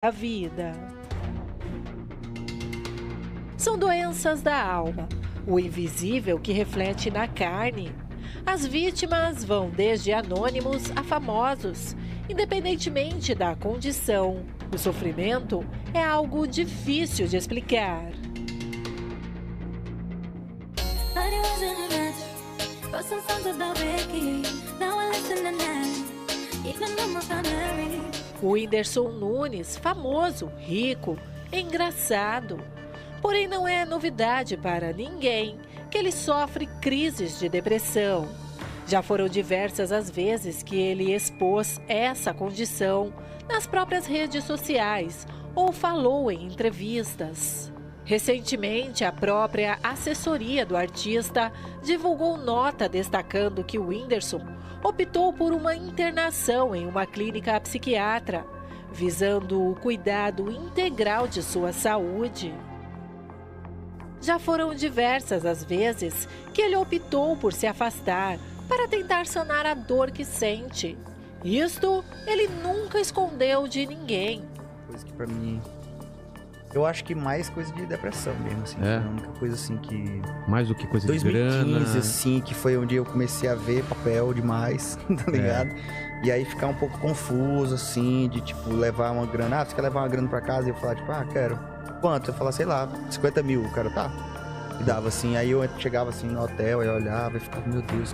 a vida. São doenças da alma, o invisível que reflete na carne. As vítimas vão desde anônimos a famosos, independentemente da condição. O sofrimento é algo difícil de explicar. O Whindersson Nunes, famoso, rico, engraçado. Porém, não é novidade para ninguém que ele sofre crises de depressão. Já foram diversas as vezes que ele expôs essa condição nas próprias redes sociais ou falou em entrevistas. Recentemente, a própria assessoria do artista divulgou nota destacando que o Whindersson optou por uma internação em uma clínica psiquiatra, visando o cuidado integral de sua saúde. Já foram diversas as vezes que ele optou por se afastar para tentar sanar a dor que sente. Isto ele nunca escondeu de ninguém. Coisa que pra mim, eu acho que mais coisa de depressão mesmo, assim. Foi a única coisa assim que... Mais do que coisa 2015, de grana. assim, que foi onde eu comecei a ver papel demais, tá ligado? E aí ficar um pouco confuso, assim, de tipo, levar uma grana. Ah, você quer levar uma grana pra casa? E eu falar, tipo, quero. Quanto? Eu falar, sei lá, 50 mil, o cara tá. E dava assim, aí eu chegava assim no hotel, aí eu olhava e ficava, meu Deus,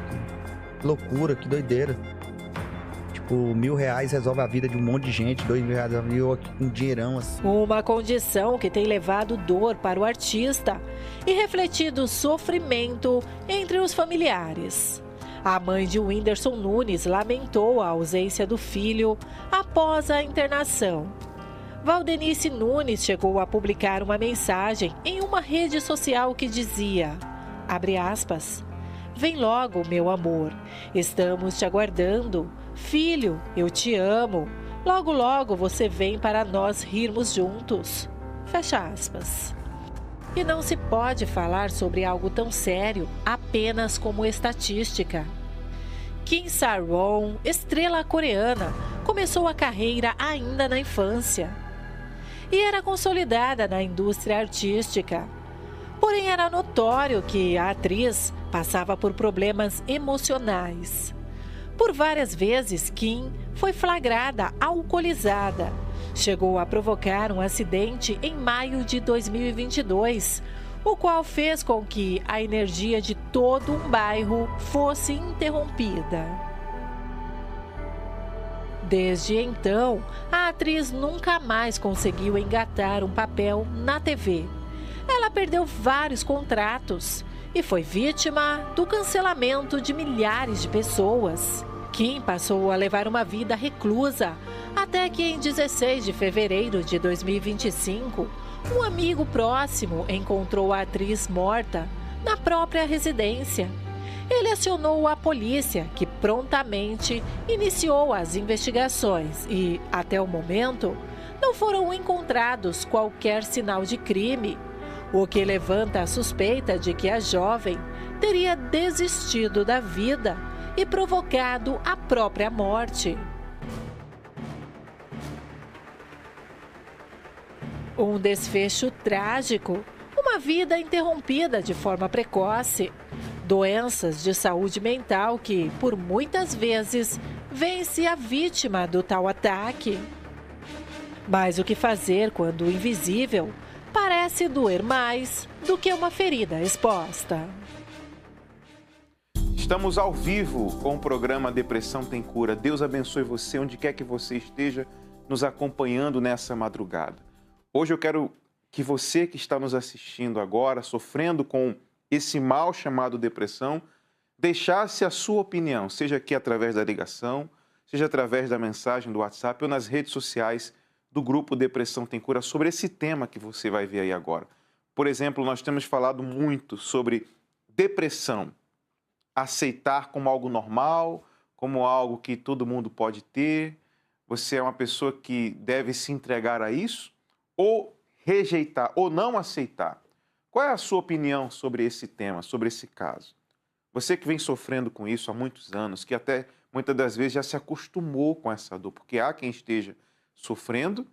que loucura, que doideira. Tipo, R$ 1.000 resolve a vida de um monte de gente, R$ 2.000, eu aqui com um dinheirão assim. Uma condição que tem levado dor para o artista e refletido sofrimento entre os familiares. A mãe de Whindersson Nunes lamentou a ausência do filho após a internação. Valdenice Nunes chegou a publicar uma mensagem em uma rede social que dizia, abre aspas, vem logo, meu amor, estamos te aguardando. Filho, eu te amo. Logo, logo você vem para nós rirmos juntos. Fecha aspas. E não se pode falar sobre algo tão sério apenas como estatística. Kim Sa-won, estrela coreana, começou a carreira ainda na infância e era consolidada na indústria artística. Porém, era notório que a atriz passava por problemas emocionais. Por várias vezes, Kim foi flagrada alcoolizada. Chegou a provocar um acidente em maio de 2022, o qual fez com que a energia de todo um bairro fosse interrompida. Desde então, a atriz nunca mais conseguiu engatar um papel na TV. Ela perdeu vários contratos e foi vítima do cancelamento de milhares de pessoas. Kim passou a levar uma vida reclusa, até que em 16 de fevereiro de 2025, um amigo próximo encontrou a atriz morta na própria residência. Ele acionou a polícia, que prontamente iniciou as investigações e, até o momento, não foram encontrados qualquer sinal de crime, o que levanta a suspeita de que a jovem teria desistido da vida e provocado a própria morte. Um desfecho trágico, uma vida interrompida de forma precoce, doenças de saúde mental que, por muitas vezes, vence a vítima do tal ataque. Mas o que fazer quando o invisível parece doer mais do que uma ferida exposta? Estamos ao vivo com o programa Depressão Tem Cura. Deus abençoe você onde quer que você esteja nos acompanhando nessa madrugada. Hoje eu quero que você que está nos assistindo agora, sofrendo com esse mal chamado depressão, deixasse a sua opinião, seja aqui através da ligação, seja através da mensagem do WhatsApp ou nas redes sociais do grupo Depressão Tem Cura, sobre esse tema que você vai ver aí agora. Por exemplo, nós temos falado muito sobre depressão, aceitar como algo normal, como algo que todo mundo pode ter. Você é uma pessoa que deve se entregar a isso ou rejeitar ou não aceitar? Qual é a sua opinião sobre esse tema, sobre esse caso? Você que vem sofrendo com isso há muitos anos, que até muitas das vezes já se acostumou com essa dor, porque há quem esteja sofrendo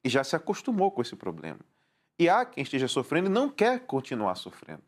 e já se acostumou com esse problema. E há quem esteja sofrendo e não quer continuar sofrendo.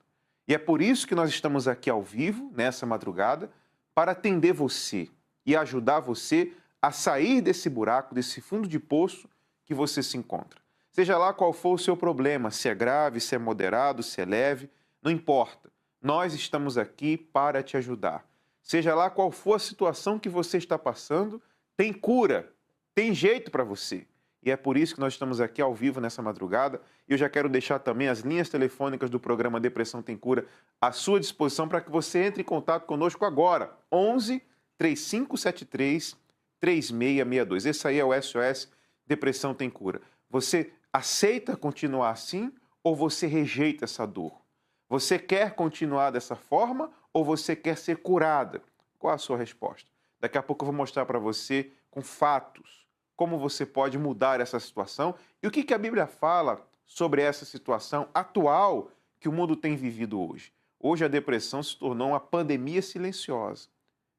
E é por isso que nós estamos aqui ao vivo, nessa madrugada, para atender você e ajudar você a sair desse buraco, desse fundo de poço que você se encontra. Seja lá qual for o seu problema, se é grave, se é moderado, se é leve, não importa. Nós estamos aqui para te ajudar. Seja lá qual for a situação que você está passando, tem cura, tem jeito para você. E é por isso que nós estamos aqui ao vivo nessa madrugada. E eu já quero deixar também as linhas telefônicas do programa Depressão Tem Cura à sua disposição para que você entre em contato conosco agora. 11 3573 3662. Esse aí é o SOS Depressão Tem Cura. Você aceita continuar assim ou você rejeita essa dor? Você quer continuar dessa forma ou você quer ser curada? Qual a sua resposta? Daqui a pouco eu vou mostrar para você com fatos como você pode mudar essa situação e o que a Bíblia fala sobre essa situação atual que o mundo tem vivido hoje. Hoje a depressão se tornou uma pandemia silenciosa.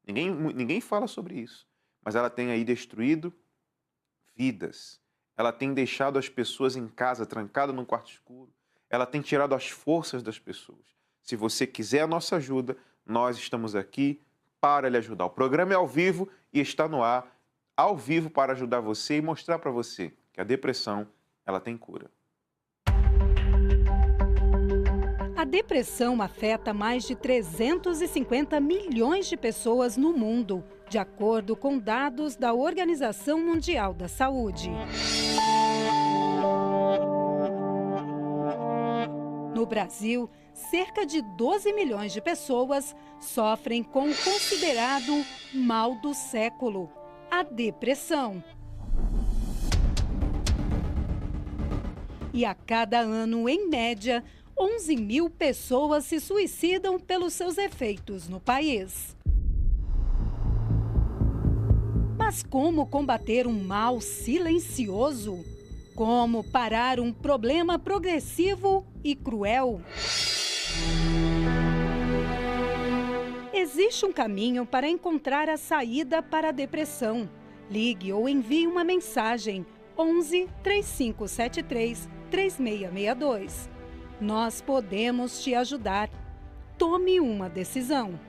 Ninguém fala sobre isso, mas ela tem aí destruído vidas. Ela tem deixado as pessoas em casa, trancadas num quarto escuro. Ela tem tirado as forças das pessoas. Se você quiser a nossa ajuda, nós estamos aqui para lhe ajudar. O programa é ao vivo e está no ar, ao vivo para ajudar você e mostrar para você que a depressão, ela tem cura. A depressão afeta mais de 350 milhões de pessoas no mundo, de acordo com dados da Organização Mundial da Saúde. No Brasil, cerca de 12 milhões de pessoas sofrem com o considerado mal do século, a depressão. E a cada ano, em média, 11 mil pessoas se suicidam pelos seus efeitos no país. Mas como combater um mal silencioso? Como parar um problema progressivo e cruel? Existe um caminho para encontrar a saída para a depressão. Ligue ou envie uma mensagem 11 3573 3662. Nós podemos te ajudar. Tome uma decisão.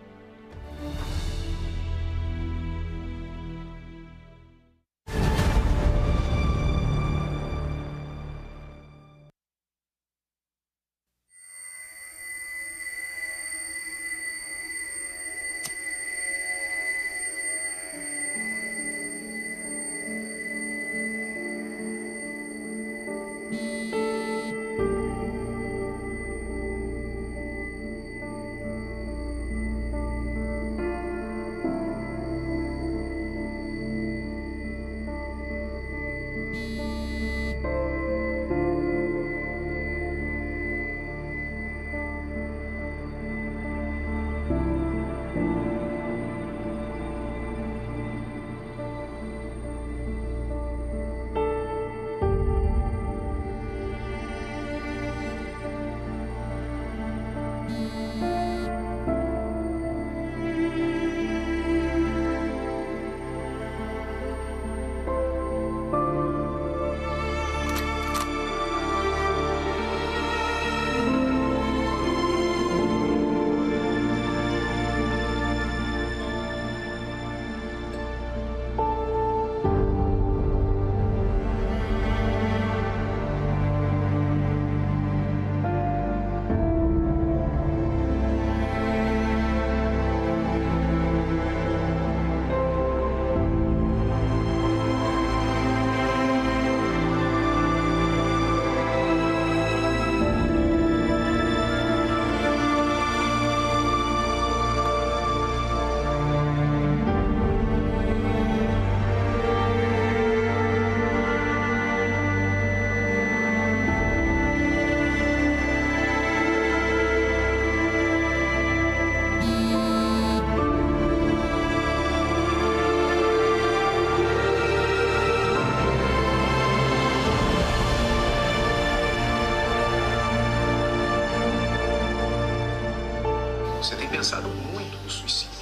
Você tem pensado muito no suicídio.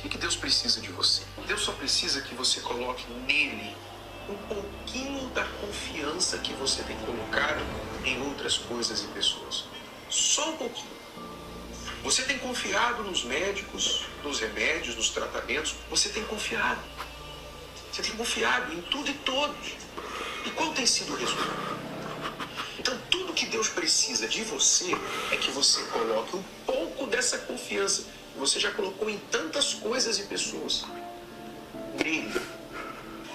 O que Deus precisa de você? Deus só precisa que você coloque nele um pouquinho da confiança que você tem colocado em outras coisas e pessoas. Só um pouquinho. Você tem confiado nos médicos, nos remédios, nos tratamentos. Você tem confiado. Você tem confiado em tudo e todos. E qual tem sido o resultado? Então, tudo que Deus precisa de você é que você coloque um pouco dessa confiança que você já colocou em tantas coisas e pessoas. Nele.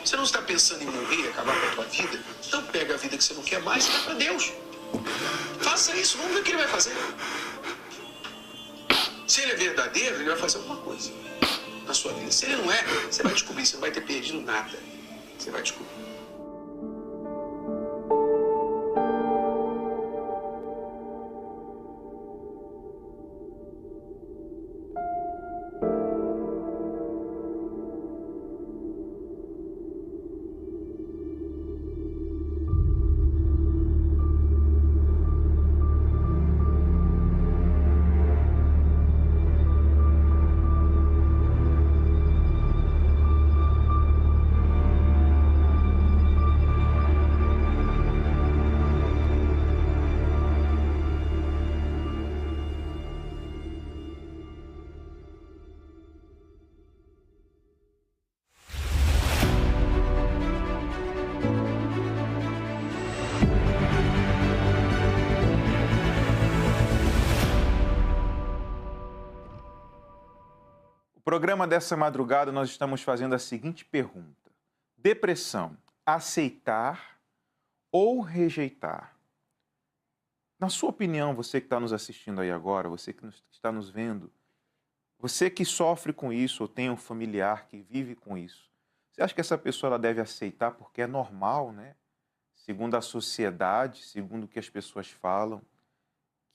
Você não está pensando em morrer e acabar com a tua vida? Então pega a vida que você não quer mais e dá para Deus. Faça isso, vamos ver o que ele vai fazer. Se ele é verdadeiro, ele vai fazer alguma coisa na sua vida. Se ele não é, você vai descobrir, você não vai ter perdido nada. Você vai descobrir. No programa dessa madrugada, nós estamos fazendo a seguinte pergunta: depressão, aceitar ou rejeitar? Na sua opinião, você que está nos assistindo aí agora, você que está nos vendo, você que sofre com isso ou tem um familiar que vive com isso, você acha que essa pessoa ela deve aceitar porque é normal, né? Segundo a sociedade, segundo o que as pessoas falam,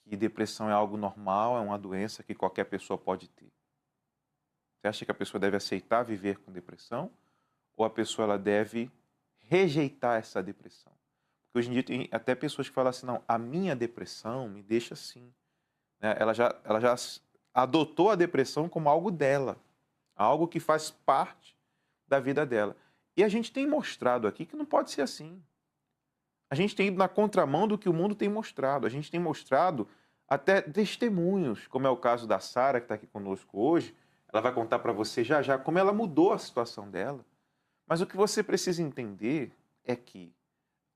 que depressão é algo normal, é uma doença que qualquer pessoa pode ter. Você acha que a pessoa deve aceitar viver com depressão ou a pessoa ela deve rejeitar essa depressão? Porque hoje em dia tem até pessoas que falam assim, não, a minha depressão me deixa assim. Né? Ela já adotou a depressão como algo dela, algo que faz parte da vida dela. E a gente tem mostrado aqui que não pode ser assim. A gente tem ido na contramão do que o mundo tem mostrado. A gente tem mostrado até testemunhos, como é o caso da Sara, que está aqui conosco hoje. Ela vai contar para você já já como ela mudou a situação dela. Mas o que você precisa entender é que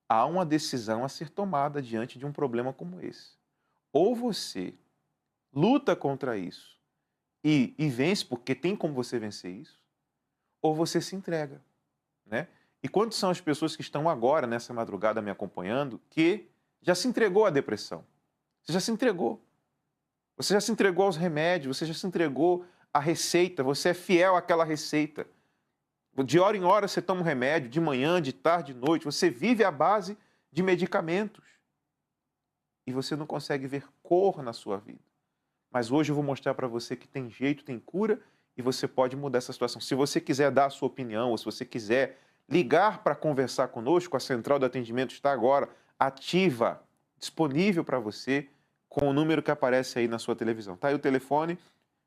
há uma decisão a ser tomada diante de um problema como esse. Ou você luta contra isso e vence, porque tem como você vencer isso, ou você se entrega, né? E quantas são as pessoas que estão agora, nessa madrugada, me acompanhando, que já se entregou à depressão? Você já se entregou. Você já se entregou aos remédios, você já se entregou à receita, você é fiel àquela receita. De hora em hora você toma um remédio, de manhã, de tarde, de noite, você vive à base de medicamentos. E você não consegue ver cor na sua vida. Mas hoje eu vou mostrar para você que tem jeito, tem cura, e você pode mudar essa situação. Se você quiser dar a sua opinião, ou se você quiser ligar para conversar conosco, a central de atendimento está agora ativa, disponível para você, com o número que aparece aí na sua televisão. Tá aí o telefone,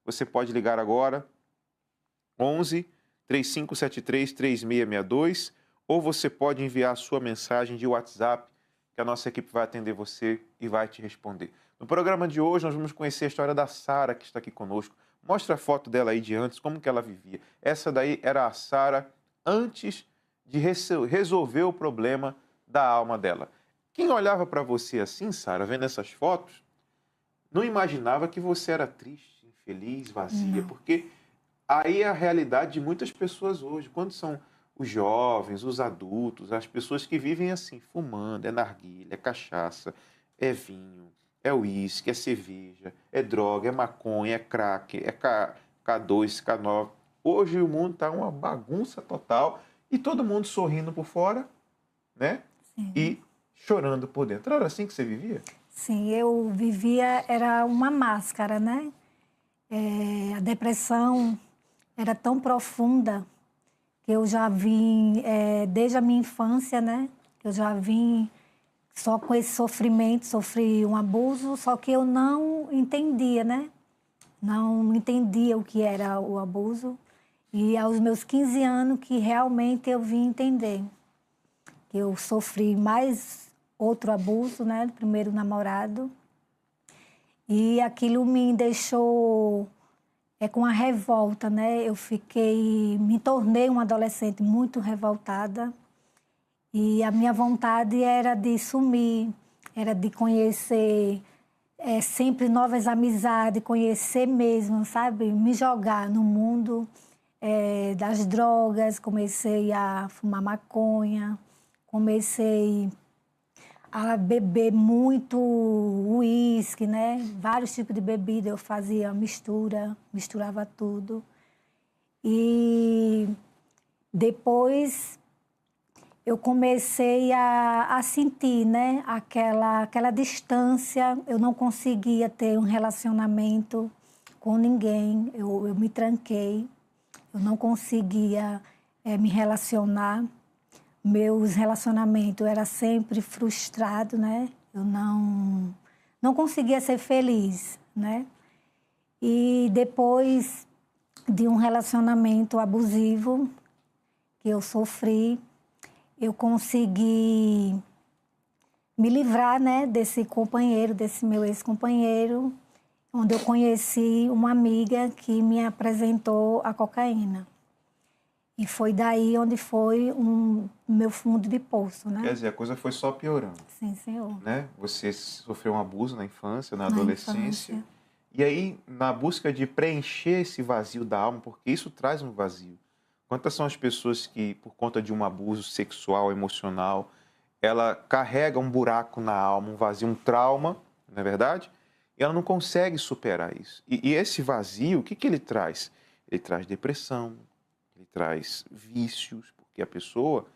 você pode ligar agora, 11 3573 3662, ou você pode enviar a sua mensagem de WhatsApp, que a nossa equipe vai atender você e vai te responder. No programa de hoje, nós vamos conhecer a história da Sara, que está aqui conosco. Mostra a foto dela aí de antes, como que ela vivia. Essa daí era a Sara antes de resolver o problema da alma dela. Quem olhava para você assim, Sara, vendo essas fotos, não imaginava que você era triste, infeliz, vazia, porque aí é a realidade de muitas pessoas hoje. Quando são os jovens, os adultos, as pessoas que vivem assim, fumando, é narguilha, é cachaça, é vinho, é uísque, é cerveja, é droga, é maconha, é crack, é K2, K9. Hoje o mundo está uma bagunça total e todo mundo sorrindo por fora, né? Sim. E chorando por dentro. Era assim que você vivia? Sim, eu vivia, era uma máscara, né? A depressão era tão profunda que eu já vim, desde a minha infância, né? Eu já vim só com esse sofrimento, sofri um abuso, só que eu não entendia, né? Não entendia o que era o abuso. E aos meus 15 anos que realmente eu vim entender. que eu sofri mais outro abuso, né, do primeiro namorado. E aquilo me deixou com a revolta, né? Me tornei uma adolescente muito revoltada. E a minha vontade era de sumir, era de conhecer sempre novas amizades, conhecer mesmo, sabe? Me jogar no mundo das drogas, comecei a fumar maconha, comecei a beber muito uísque, né? Vários tipos de bebida eu fazia misturava tudo. E depois eu comecei a sentir, né? Aquela distância, eu não conseguia ter um relacionamento com ninguém, eu me tranquei, eu não conseguia me relacionar. Meus relacionamentos eram sempre frustrados, né? Eu não conseguia ser feliz, né? E depois de um relacionamento abusivo que eu sofri, eu consegui me livrar, né, desse meu ex-companheiro, onde eu conheci uma amiga que me apresentou a cocaína. E foi daí onde foi meu fundo de poço, né? Quer dizer, a coisa foi só piorando. Sim, senhor. Né? Você sofreu um abuso na infância, na adolescência. E aí, na busca de preencher esse vazio da alma, porque isso traz um vazio. Quantas são as pessoas que, por conta de um abuso sexual, emocional, ela carrega um buraco na alma, um vazio, um trauma, não é verdade? E ela não consegue superar isso. E esse vazio, o que ele traz? Ele traz depressão, ele traz vícios, porque a pessoa,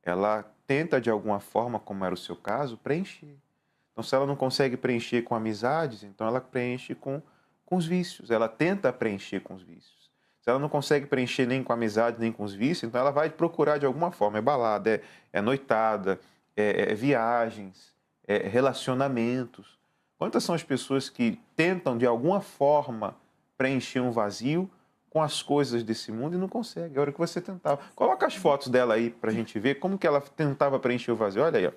ela tenta de alguma forma, como era o seu caso, preencher. Então, se ela não consegue preencher com amizades, então ela preenche com os vícios. Ela tenta preencher com os vícios. Se ela não consegue preencher nem com amizade, nem com os vícios, então ela vai procurar de alguma forma. É balada, é noitada, é viagens, é relacionamentos. Quantas são as pessoas que tentam de alguma forma preencher um vazio com as coisas desse mundo e não consegue? É a hora que você tentava. Coloca as fotos dela aí para a gente ver como que ela tentava preencher o vazio. Olha aí, ó.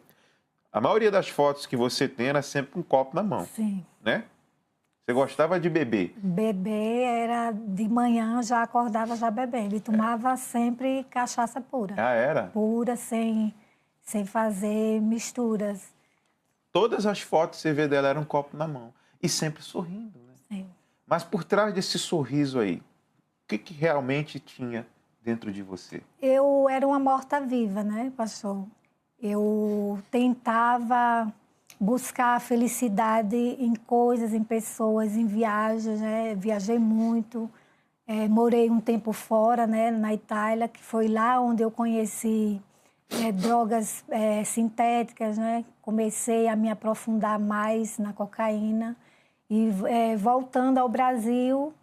A maioria das fotos que você tem era sempre com um copo na mão. Sim. Né? Você gostava de beber? Beber era de manhã, já acordava já bebendo. E tomava sempre cachaça pura. Ah, era? Pura, sem fazer misturas. Todas as fotos que você vê dela eram um copo na mão. E sempre sorrindo, né? Sim. Mas por trás desse sorriso aí, o que realmente tinha dentro de você? Eu era uma morta-viva, né, pastor? Eu tentava buscar felicidade em coisas, em pessoas, em viagens, né? Viajei muito, morei um tempo fora, né, na Itália, que foi lá onde eu conheci drogas sintéticas, né? Comecei a me aprofundar mais na cocaína e voltando ao Brasil,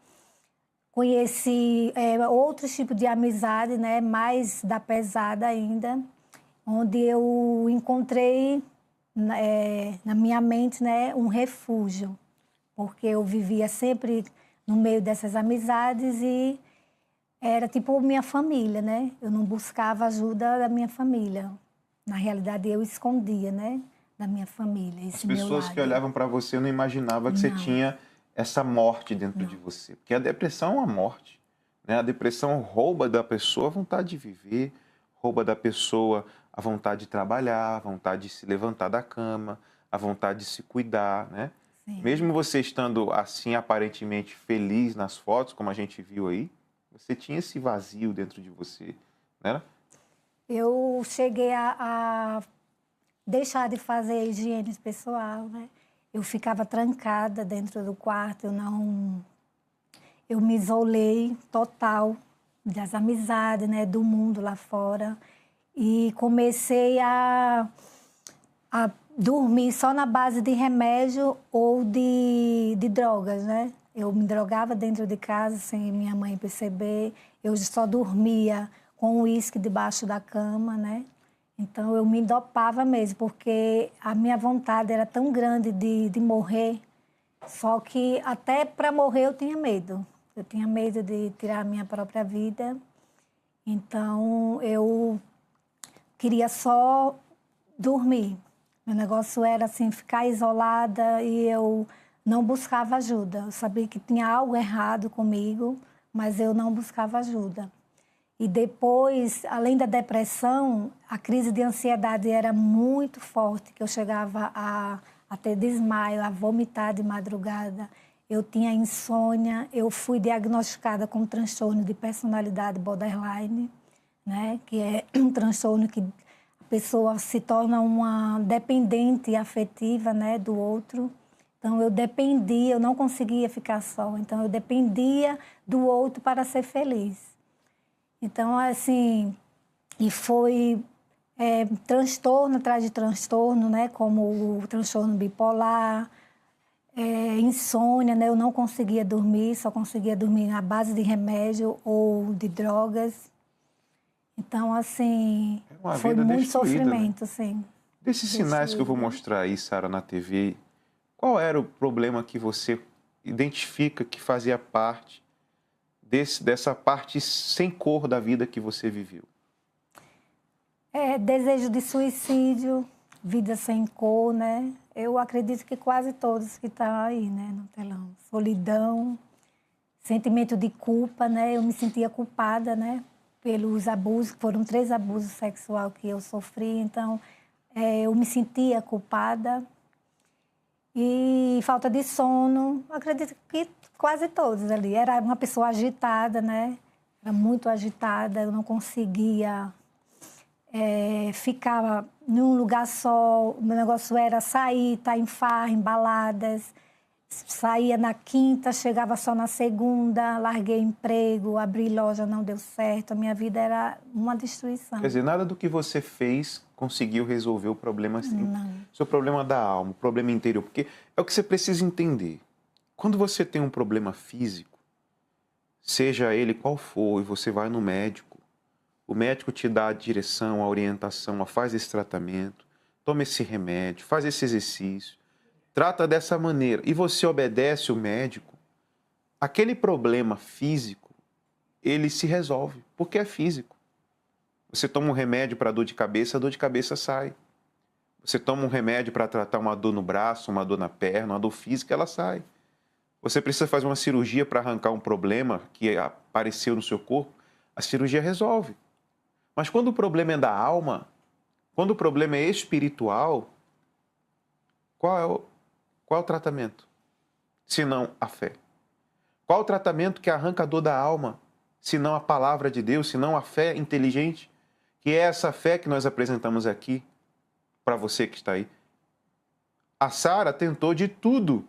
conheci outros tipos de amizade, né? Mais da pesada ainda, onde eu encontrei na minha mente, né, um refúgio, porque eu vivia sempre no meio dessas amizades e era tipo minha família, né? Eu não buscava ajuda da minha família. Na realidade, eu escondia, né, da minha família. As pessoas que olhavam para você não imaginavam que você tinha essa morte dentro de você. Porque a depressão é uma morte, né? A depressão rouba da pessoa a vontade de viver, rouba da pessoa a vontade de trabalhar, a vontade de se levantar da cama, a vontade de se cuidar, né? Sim. Mesmo você estando assim aparentemente feliz nas fotos, como a gente viu aí, você tinha esse vazio dentro de você, né? Eu cheguei a deixar de fazer higiene pessoal, né? Eu ficava trancada dentro do quarto, eu me isolei total das amizades, né, do mundo lá fora. E comecei a dormir só na base de remédio ou de drogas, né? Eu me drogava dentro de casa sem minha mãe perceber. Eu só dormia com uísque debaixo da cama, né? Então, eu me dopava mesmo, porque a minha vontade era tão grande de morrer, só que até para morrer eu tinha medo. Eu tinha medo de tirar a minha própria vida. Então, o queria só dormir. Meu negócio era assim, ficar isolada e eu não buscava ajuda. Eu sabia que tinha algo errado comigo, mas eu não buscava ajuda. E depois, além da depressão, a crise de ansiedade era muito forte, que eu chegava a ter desmaio, a vomitar de madrugada. Eu tinha insônia, eu fui diagnosticada com transtorno de personalidade borderline, né? Que é um transtorno que a pessoa se torna uma dependente afetiva, né, do outro. Então, eu dependia, eu não conseguia ficar só. Então, eu dependia do outro para ser feliz. Então, assim, e foi transtorno atrás de transtorno, né? Como o transtorno bipolar, insônia, né? Eu não conseguia dormir, só conseguia dormir à base de remédio ou de drogas. Então, assim, foi muito sofrimento, sim. Desses sinais que eu vou mostrar aí, Sara, na TV, qual era o problema que você identifica que fazia parte dessa parte sem cor da vida que você viveu? Desejo de suicídio, vida sem cor, né? Eu acredito que quase todos que estão aí, né, no telão. Solidão, sentimento de culpa, né? Eu me sentia culpada, né? Pelos abusos, foram 3 abusos sexuais que eu sofri, então eu me sentia culpada. E falta de sono, acredito que quase todos ali. Era uma pessoa agitada, né? Era muito agitada, eu não conseguia ficar num lugar só. O meu negócio era sair, estar em farra, em baladas. Saía na quinta, chegava só na segunda, larguei emprego, abri loja, não deu certo. A minha vida era uma destruição. Quer dizer, nada do que você fez conseguiu resolver o problema assim. Não. Seu problema da alma, o problema interior. Porque é o que você precisa entender. Quando você tem um problema físico, seja ele qual for, e você vai no médico, o médico te dá a direção, a orientação, faz esse tratamento, toma esse remédio, faz esse exercício, trata dessa maneira, e você obedece o médico, aquele problema físico, ele se resolve, porque é físico. Você toma um remédio para dor de cabeça, a dor de cabeça sai. Você toma um remédio para tratar uma dor no braço, uma dor na perna, uma dor física, ela sai. Você precisa fazer uma cirurgia para arrancar um problema que apareceu no seu corpo, a cirurgia resolve. Mas quando o problema é da alma, quando o problema é espiritual, qual é o tratamento? Se não a fé. Qual o tratamento que arranca a dor da alma? Se não a palavra de Deus, se não a fé inteligente, que é essa fé que nós apresentamos aqui para você que está aí. A Sara tentou de tudo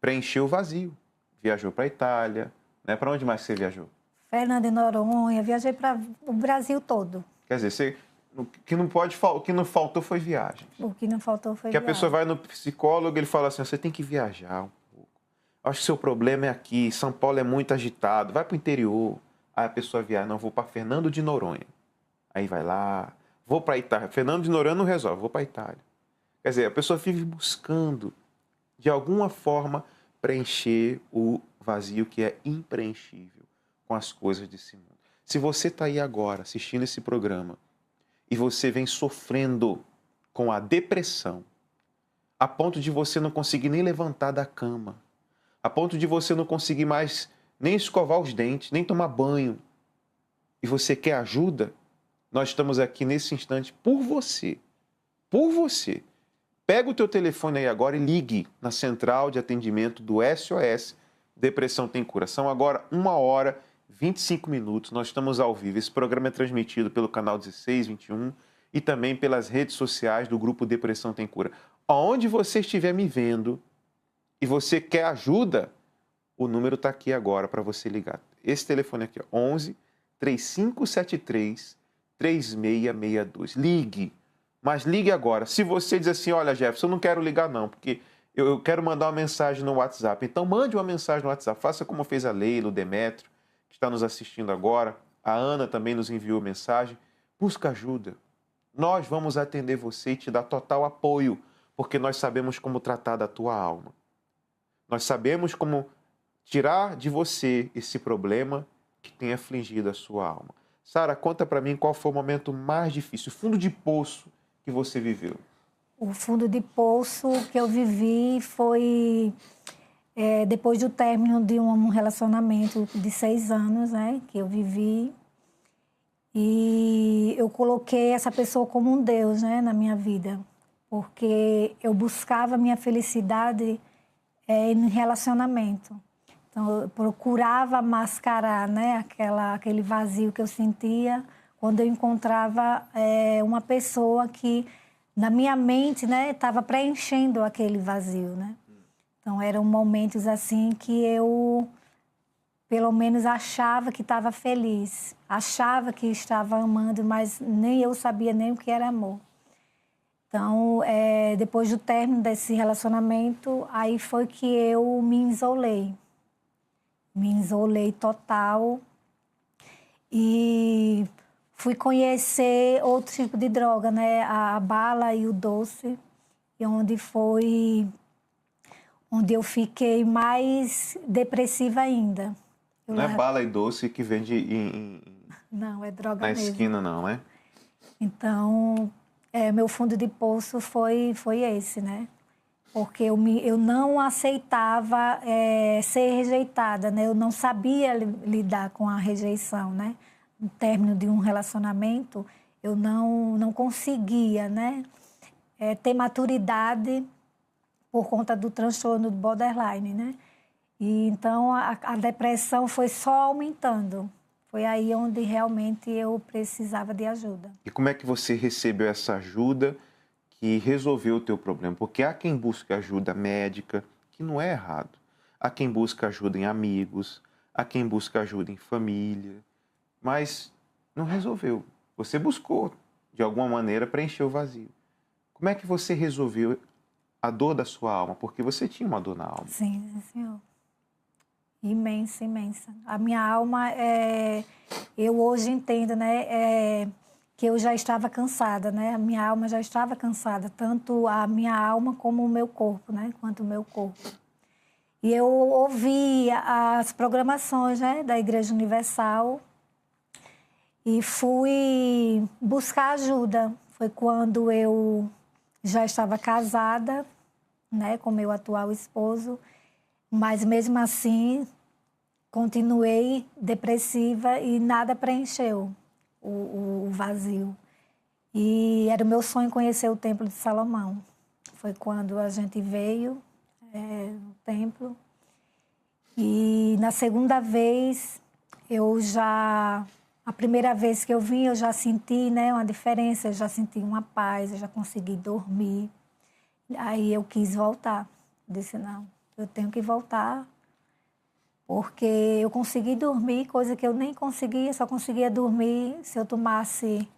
preencher o vazio. Viajou para a Itália, né? Para onde mais você viajou? Fernando de Noronha, viajei para o Brasil todo. Quer dizer, o que não faltou foi viagem. O que não faltou foi que viagem. A pessoa vai no psicólogo, ele fala assim, você tem que viajar um pouco. Acho que o seu problema é aqui, São Paulo é muito agitado, vai para o interior. Aí a pessoa viaja, não, vou para Fernando de Noronha. Aí vai lá, vou para a Itália. Fernando de Noronha não resolve, vou para a Itália. Quer dizer, a pessoa vive buscando, de alguma forma, preencher o vazio que é impreenchível com as coisas desse mundo. Se você está aí agora assistindo esse programa e você vem sofrendo com a depressão, a ponto de você não conseguir nem levantar da cama, a ponto de você não conseguir mais nem escovar os dentes, nem tomar banho, e você quer ajuda, nós estamos aqui nesse instante por você. Por você. Pega o teu telefone aí agora e ligue na central de atendimento do SOS Depressão Tem Cura. São agora 1h25. Nós estamos ao vivo. Esse programa é transmitido pelo canal 1621 e também pelas redes sociais do Grupo Depressão Tem Cura. Onde você estiver me vendo e você quer ajuda, o número está aqui agora para você ligar. Esse telefone aqui, 11 3573 3662. Ligue. Mas ligue agora. Se você diz assim, olha, Jefferson, eu não quero ligar não, porque eu quero mandar uma mensagem no WhatsApp. Então, mande uma mensagem no WhatsApp. Faça como fez a Leila, o Demétrio, que está nos assistindo agora. A Ana também nos enviou mensagem. Busca ajuda. Nós vamos atender você e te dar total apoio, porque nós sabemos como tratar da tua alma. Nós sabemos como tirar de você esse problema que tem afligido a sua alma. Sara, conta para mim qual foi o momento mais difícil, o fundo de poço que você viveu. O fundo de poço que eu vivi foi depois do término de um relacionamento de 6 anos, né, que eu vivi. E eu coloquei essa pessoa como um Deus, né, na minha vida, porque eu buscava minha felicidade em relacionamento. Então, eu procurava mascarar, né, aquele vazio que eu sentia quando eu encontrava uma pessoa que, na minha mente, né, estava preenchendo aquele vazio, né? Então, eram momentos assim que eu, pelo menos, achava que estava feliz, achava que estava amando, mas nem eu sabia nem o que era amor. Então, depois do término desse relacionamento, aí foi que eu me isolei. Me isolei total e fui conhecer outro tipo de droga, né? A bala e o doce, e onde eu fiquei mais depressiva ainda. Não é bala e doce que vende Não, é droga na mesmo. esquina, não, é? Então, meu fundo de poço foi esse, né? Porque eu não aceitava ser rejeitada, né? Eu não sabia lidar com a rejeição, né? No término de um relacionamento, eu não conseguia, né? Ter maturidade por conta do transtorno do borderline, né? E então a depressão foi só aumentando. Foi aí onde realmente eu precisava de ajuda. E como é que você recebeu essa ajuda que resolveu o teu problema? Porque há quem busque ajuda médica, que não é errado. Há quem busca ajuda em amigos, há quem busca ajuda em família, mas não resolveu. Você buscou, de alguma maneira, preencher o vazio. Como é que você resolveu a dor da sua alma? Porque você tinha uma dor na alma. Sim, senhor. Imensa, imensa. A minha alma, eu hoje entendo, né, que eu já estava cansada, né? A minha alma já estava cansada, tanto a minha alma como o meu corpo, né? Quanto o meu corpo. E eu ouvi as programações, né, da Igreja Universal e fui buscar ajuda. Foi quando eu já estava casada, né, com meu atual esposo, mas mesmo assim continuei depressiva e nada preencheu o vazio. E era o meu sonho conhecer o Templo de Salomão. Foi quando a gente veio no templo. E na segunda vez, a primeira vez que eu vim, eu já senti, né, uma diferença, eu já senti uma paz, eu já consegui dormir. Aí eu quis voltar. Eu disse, não, eu tenho que voltar, porque eu consegui dormir, coisa que eu nem conseguia, só conseguia dormir se eu tomasse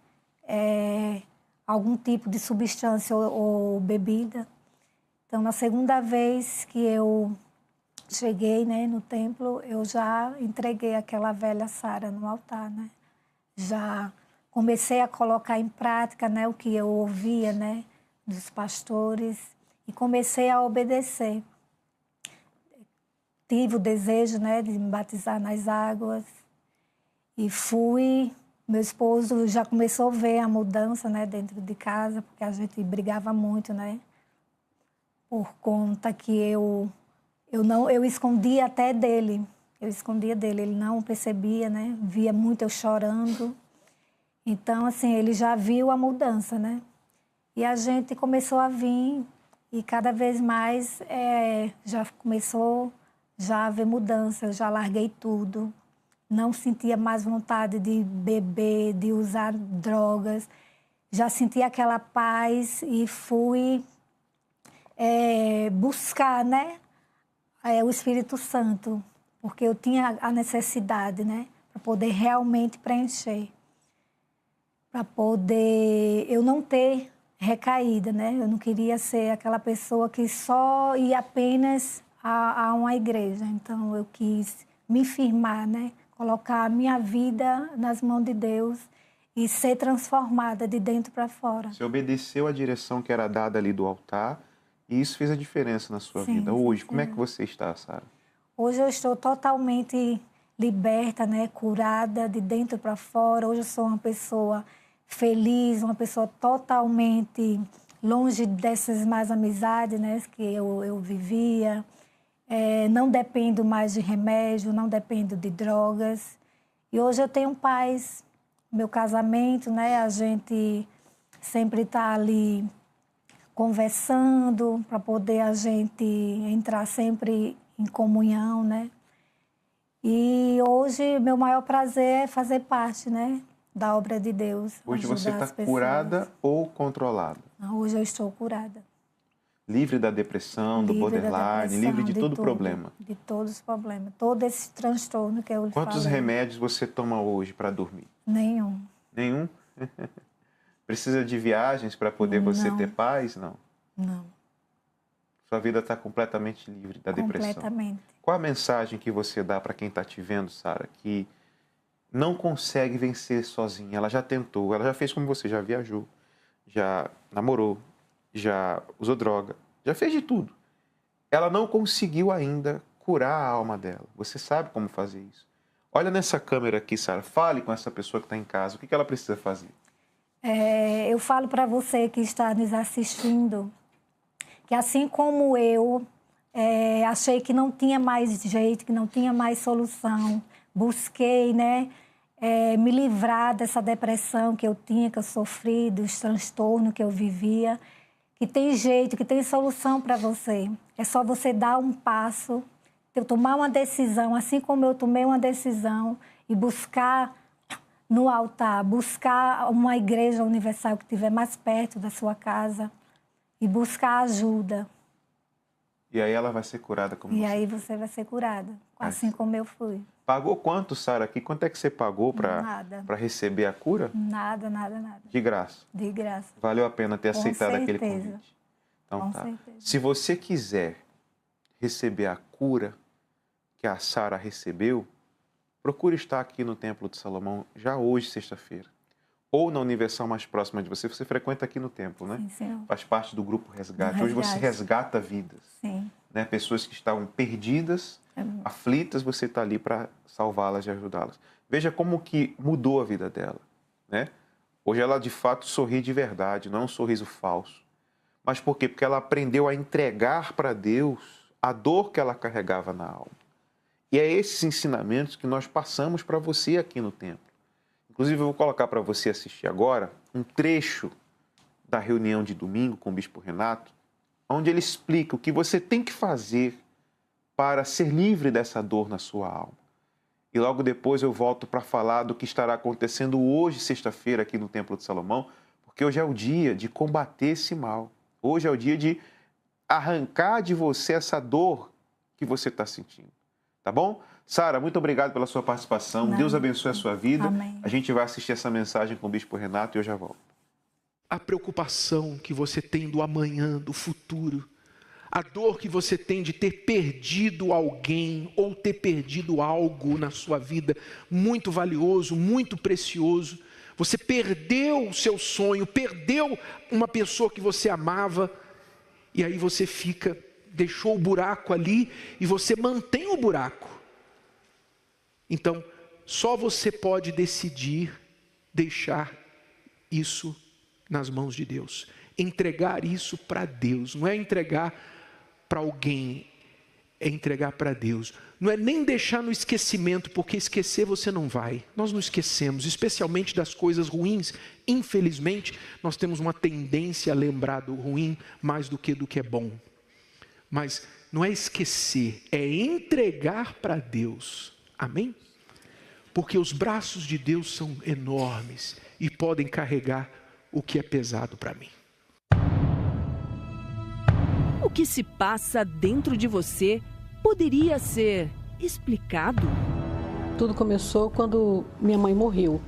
algum tipo de substância ou bebida. Então, na segunda vez que eu cheguei, né, no templo, eu já entreguei aquela velha Sara no altar, né? Já comecei a colocar em prática, né, o que eu ouvia, né, dos pastores, e comecei a obedecer. Tive o desejo, né, de me batizar nas águas e fui. Meu esposo já começou a ver a mudança, né, dentro de casa, porque a gente brigava muito, né, por conta que eu escondia até dele. Eu escondia dele, ele não percebia, né, via muito eu chorando. Então, assim, ele já viu a mudança, né? E a gente começou a vir e cada vez mais já começou já a haver mudança. Eu já larguei tudo, não sentia mais vontade de beber, de usar drogas. Já sentia aquela paz e fui buscar, né, o Espírito Santo, porque eu tinha a necessidade, né, para poder realmente preencher, para poder eu não ter recaída, né? Eu não queria ser aquela pessoa que só ia apenas a uma igreja. Então, eu quis me firmar, né? Colocar a minha vida nas mãos de Deus e ser transformada de dentro para fora. Você obedeceu a direção que era dada ali do altar e isso fez a diferença na sua vida. Hoje, como é que você está, Sara? Hoje eu estou totalmente liberta, né? Curada de dentro para fora. Hoje eu sou uma pessoa feliz, uma pessoa totalmente longe dessas más amizades, né? Que eu vivia. Não dependo mais de remédio, não dependo de drogas. E hoje eu tenho paz. Meu casamento, né? A gente sempre está ali conversando para poder a gente entrar sempre em comunhão, né? E hoje meu maior prazer é fazer parte, né, da obra de Deus. Hoje você está curada ou controlada? Hoje eu estou curada. Livre da depressão, do borderline, livre de todo problema. De todos os problemas, todo esse transtorno que eu falei. Quantos remédios você toma hoje para dormir? Nenhum. Nenhum? Precisa de viagens para poder você ter paz? Não. Não. Sua vida está completamente livre da depressão. Completamente. Qual a mensagem que você dá para quem está te vendo, Sara, que não consegue vencer sozinha? Ela já tentou, ela já fez como você, já viajou, já namorou, já usou droga, já fez de tudo. Ela não conseguiu ainda curar a alma dela. Você sabe como fazer isso. Olha nessa câmera aqui, Sara, fale com essa pessoa que está em casa. O que ela precisa fazer? Eu falo para você que está nos assistindo, que assim como eu achei que não tinha mais jeito, que não tinha mais solução, busquei, né, me livrar dessa depressão que eu tinha, que eu sofri, dos transtornos que eu vivia, que tem jeito, que tem solução para você. É só você dar um passo, tomar uma decisão, assim como eu tomei uma decisão, e buscar no altar, buscar uma igreja universal que estiver mais perto da sua casa e buscar ajuda. E aí ela vai ser curada como você? E aí você vai ser curada, assim como eu fui. Pagou quanto, Sara, aqui? Quanto é que você pagou para receber a cura? Nada, nada, nada. De graça? De graça. Valeu a pena ter aceitado aquele convite. Então com tá. certeza. Se você quiser receber a cura que a Sara recebeu, procure estar aqui no Templo de Salomão já hoje, sexta-feira. Ou na Universal mais próxima de você. Você frequenta aqui no templo, né? Sim, senhor. Faz parte do grupo Resgate. Hoje você resgata vidas. Sim. Né? Pessoas que estavam perdidas, aflitas, você está ali para salvá-las e ajudá-las. Veja como que mudou a vida dela. Né? Hoje ela, de fato, sorri de verdade, não é um sorriso falso. Mas por quê? Porque ela aprendeu a entregar para Deus a dor que ela carregava na alma. E é esses ensinamentos que nós passamos para você aqui no templo. Inclusive, eu vou colocar para você assistir agora um trecho da reunião de domingo com o Bispo Renato, onde ele explica o que você tem que fazer para ser livre dessa dor na sua alma. E logo depois eu volto para falar do que estará acontecendo hoje, sexta-feira, aqui no Templo de Salomão, porque hoje é o dia de combater esse mal. Hoje é o dia de arrancar de você essa dor que você está sentindo. Tá bom? Sara, muito obrigado pela sua participação. Não. Deus abençoe a sua vida. Amém. A gente vai assistir essa mensagem com o Bispo Renato e eu já volto. A preocupação que você tem do amanhã, do futuro, a dor que você tem de ter perdido alguém ou ter perdido algo na sua vida muito valioso, muito precioso. Você perdeu o seu sonho, perdeu uma pessoa que você amava e aí você deixou o buraco ali e você mantém o buraco. Então, só você pode decidir deixar isso nas mãos de Deus. Entregar isso para Deus. Não é entregar para alguém, é entregar para Deus. Não é nem deixar no esquecimento, porque esquecer você não vai. Nós não esquecemos, especialmente das coisas ruins. Infelizmente, nós temos uma tendência a lembrar do ruim mais do que é bom. Mas não é esquecer, é entregar para Deus. Amém? Porque os braços de Deus são enormes e podem carregar o que é pesado para mim. O que se passa dentro de você poderia ser explicado? Tudo começou quando minha mãe morreu.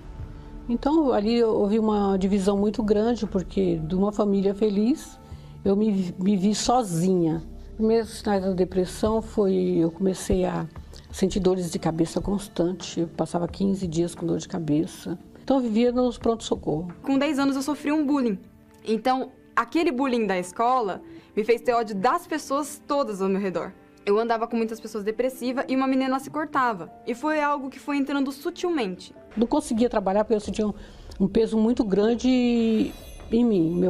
Então ali houve uma divisão muito grande, porque de uma família feliz, eu me vi sozinha. Os primeiros sinais da depressão eu comecei a sentir dores de cabeça constante, eu passava 15 dias com dor de cabeça. Então eu vivia nos pronto-socorro. Com 10 anos eu sofri um bullying. Então, aquele bullying da escola me fez ter ódio das pessoas todas ao meu redor. eu andava com muitas pessoas depressivas e uma menina se cortava. E foi algo que foi entrando sutilmente. Não conseguia trabalhar porque eu sentia um peso muito grande em mim.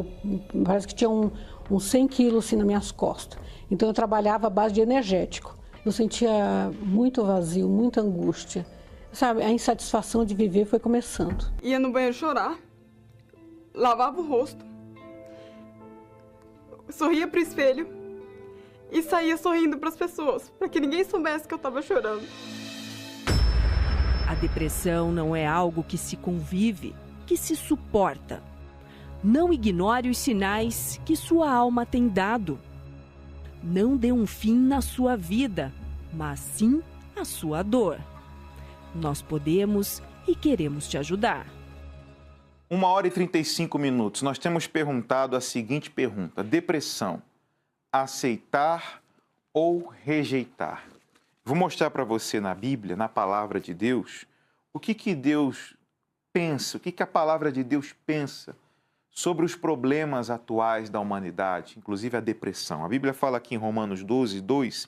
Parece que tinha uns 100 quilos assim, nas minhas costas. Então eu trabalhava à base de energético. Eu sentia muito vazio, muita angústia. Sabe, a insatisfação de viver foi começando. Ia no banheiro chorar, lavava o rosto, sorria pro espelho e saía sorrindo para as pessoas, para que ninguém soubesse que eu estava chorando. A depressão não é algo que se convive, que se suporta. Não ignore os sinais que sua alma tem dado. Não dê um fim na sua vida, mas sim a sua dor. Nós podemos e queremos te ajudar. 1h35. Nós temos perguntado a seguinte pergunta: depressão, aceitar ou rejeitar? Vou mostrar para você na Bíblia, na palavra de Deus, o que Deus pensa, o que a palavra de Deus pensa sobre os problemas atuais da humanidade, inclusive a depressão. A Bíblia fala aqui em Romanos 12, 2,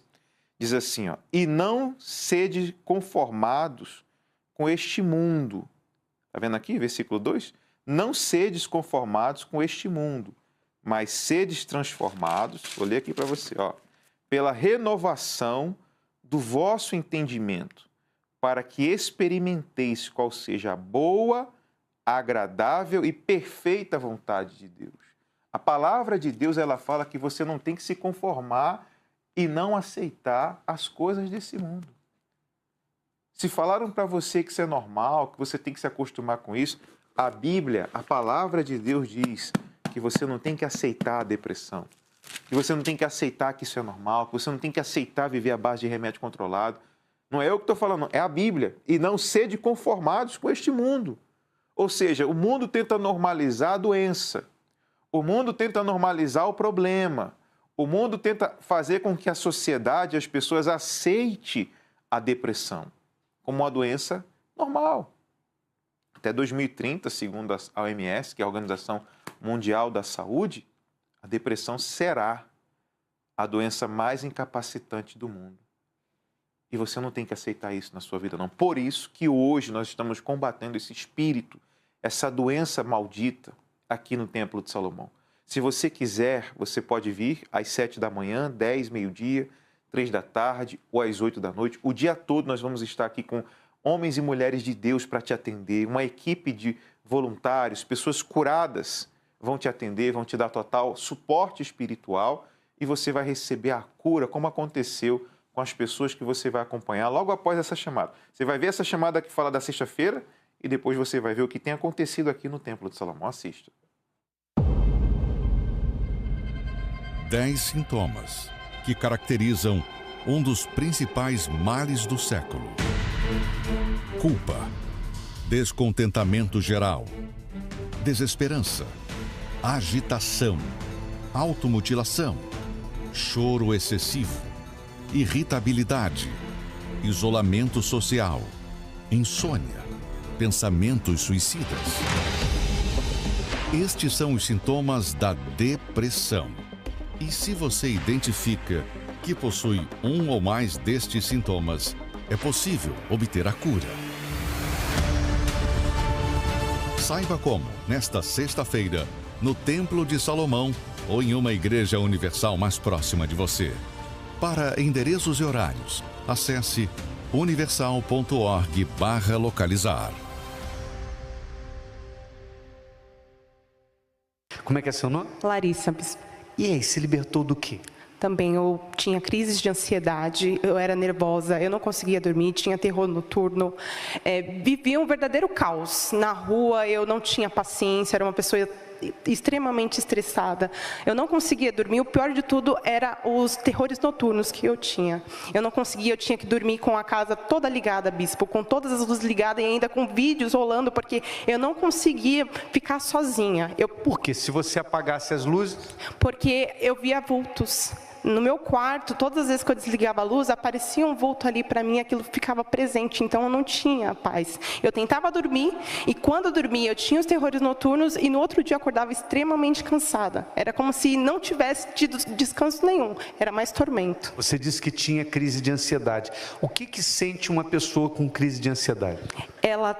diz assim, ó, e não sede conformados com este mundo. Está vendo aqui, versículo 2? Não sedes conformados com este mundo, mas sedes transformados, vou ler aqui para você, ó, pela renovação do vosso entendimento, para que experimenteis qual seja a boa, agradável e perfeita vontade de Deus. A palavra de Deus, ela fala que você não tem que se conformar e não aceitar as coisas desse mundo. Se falaram para você que isso é normal, que você tem que se acostumar com isso, a Bíblia, a palavra de Deus diz que você não tem que aceitar a depressão, que você não tem que aceitar que isso é normal, que você não tem que aceitar viver à base de remédio controlado. Não é eu que estou falando, é a Bíblia. E não sede conformados com este mundo. Ou seja, o mundo tenta normalizar a doença, o mundo tenta normalizar o problema, o mundo tenta fazer com que a sociedade, as pessoas aceitem a depressão como uma doença normal. Até 2030, segundo a OMS, que é a Organização Mundial da Saúde, a depressão será a doença mais incapacitante do mundo. E você não tem que aceitar isso na sua vida, não. Por isso que hoje nós estamos combatendo esse espírito, essa doença maldita aqui no Templo de Salomão. Se você quiser, você pode vir às 7 da manhã, 10, meio-dia, 3 da tarde ou às 8 da noite. O dia todo nós vamos estar aqui com homens e mulheres de Deus para te atender, uma equipe de voluntários, pessoas curadas vão te atender, vão te dar total suporte espiritual e você vai receber a cura, como aconteceu com as pessoas que você vai acompanhar logo após essa chamada. Você vai ver essa chamada que fala da sexta-feira e depois você vai ver o que tem acontecido aqui no Templo de Salomão. Assista. 10 sintomas que caracterizam um dos principais males do século. Culpa, descontentamento geral, desesperança, agitação, automutilação, choro excessivo, irritabilidade, isolamento social, insônia, pensamentos suicidas. Estes são os sintomas da depressão. E se você identifica que possui um ou mais destes sintomas, é possível obter a cura. Saiba como, nesta sexta-feira, no Templo de Salomão ou em uma igreja universal mais próxima de você. Para endereços e horários, acesse universal.org/localizar. Como é que é seu nome? Larissa, bispo. E aí, se libertou do quê? Também eu tinha crises de ansiedade, eu era nervosa, eu não conseguia dormir, tinha terror noturno, vivia um verdadeiro caos. Na rua eu não tinha paciência, era uma pessoa extremamente estressada. Eu não conseguia dormir, o pior de tudo era os terrores noturnos que eu tinha. Eu não conseguia, eu tinha que dormir com a casa toda ligada, bispo, com todas as luzes ligadas e ainda com vídeos rolando, porque eu não conseguia ficar sozinha. Por quê? Se você apagasse as luzes? Porque eu via vultos. no meu quarto, todas as vezes que eu desligava a luz, aparecia um vulto ali para mim, aquilo ficava presente, então eu não tinha paz. Eu tentava dormir, e quando eu dormia, eu tinha os terrores noturnos, e no outro dia eu acordava extremamente cansada. Era como se não tivesse tido descanso nenhum, era mais tormento. Você disse que tinha crise de ansiedade. O que sente uma pessoa com crise de ansiedade? Ela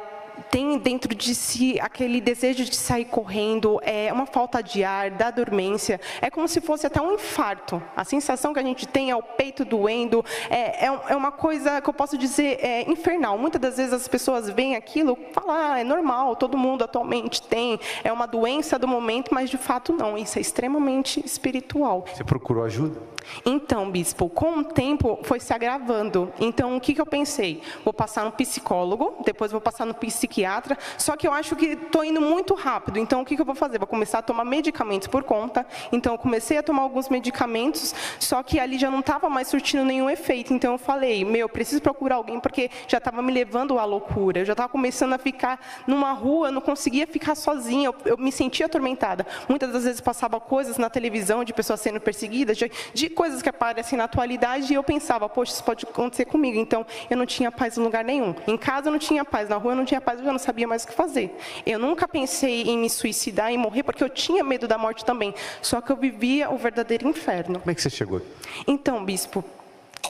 tem dentro de si aquele desejo de sair correndo, uma falta de ar, da dormência, é como se fosse até um infarto. A sensação que a gente tem é o peito doendo, é uma coisa que eu posso dizer infernal. Muitas das vezes as pessoas veem aquilo e falam, é normal, todo mundo atualmente tem, é uma doença do momento, mas de fato não, isso é extremamente espiritual. Você procurou ajuda? Então, bispo, com o tempo foi se agravando. Então, o que eu pensei? Vou passar no psicólogo, depois vou passar no psiquiatra, só que eu acho que estou indo muito rápido. Então, o que eu vou fazer? Vou começar a tomar medicamentos por conta. Então, eu comecei a tomar alguns medicamentos, só que ali já não estava mais surtindo nenhum efeito. Então, eu falei, preciso procurar alguém, porque já estava me levando à loucura. Eu já estava começando a ficar numa rua, não conseguia ficar sozinha, eu me sentia atormentada. Muitas das vezes passava coisas na televisão de pessoas sendo perseguidas, de coisas que aparecem na atualidade, e eu pensava, poxa, isso pode acontecer comigo. Então, eu não tinha paz em lugar nenhum. Em casa eu não tinha paz, na rua eu não tinha paz, eu já não sabia mais o que fazer. Eu nunca pensei em me suicidar e morrer, porque eu tinha medo da morte também. Só que eu vivia o verdadeiro inferno. Como é que você chegou? Então, bispo,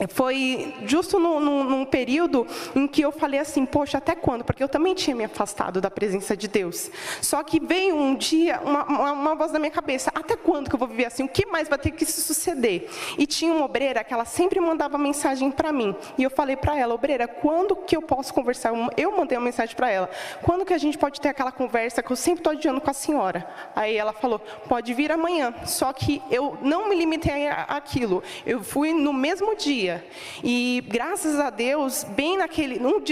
foi justo num período em que eu falei assim, poxa, até quando? Porque eu também tinha me afastado da presença de Deus. Só que veio um dia uma voz na minha cabeça, até quando que eu vou viver assim? O que mais vai ter que se suceder? E tinha uma obreira que ela sempre mandava mensagem para mim. E eu falei para ela, obreira, quando que eu posso conversar? Eu mandei uma mensagem para ela. Quando que a gente pode ter aquela conversa que eu sempre estou adiando com a senhora? Aí ela falou, pode vir amanhã. Só que eu não me limitei àquilo. Eu fui no mesmo dia. E graças a Deus, bem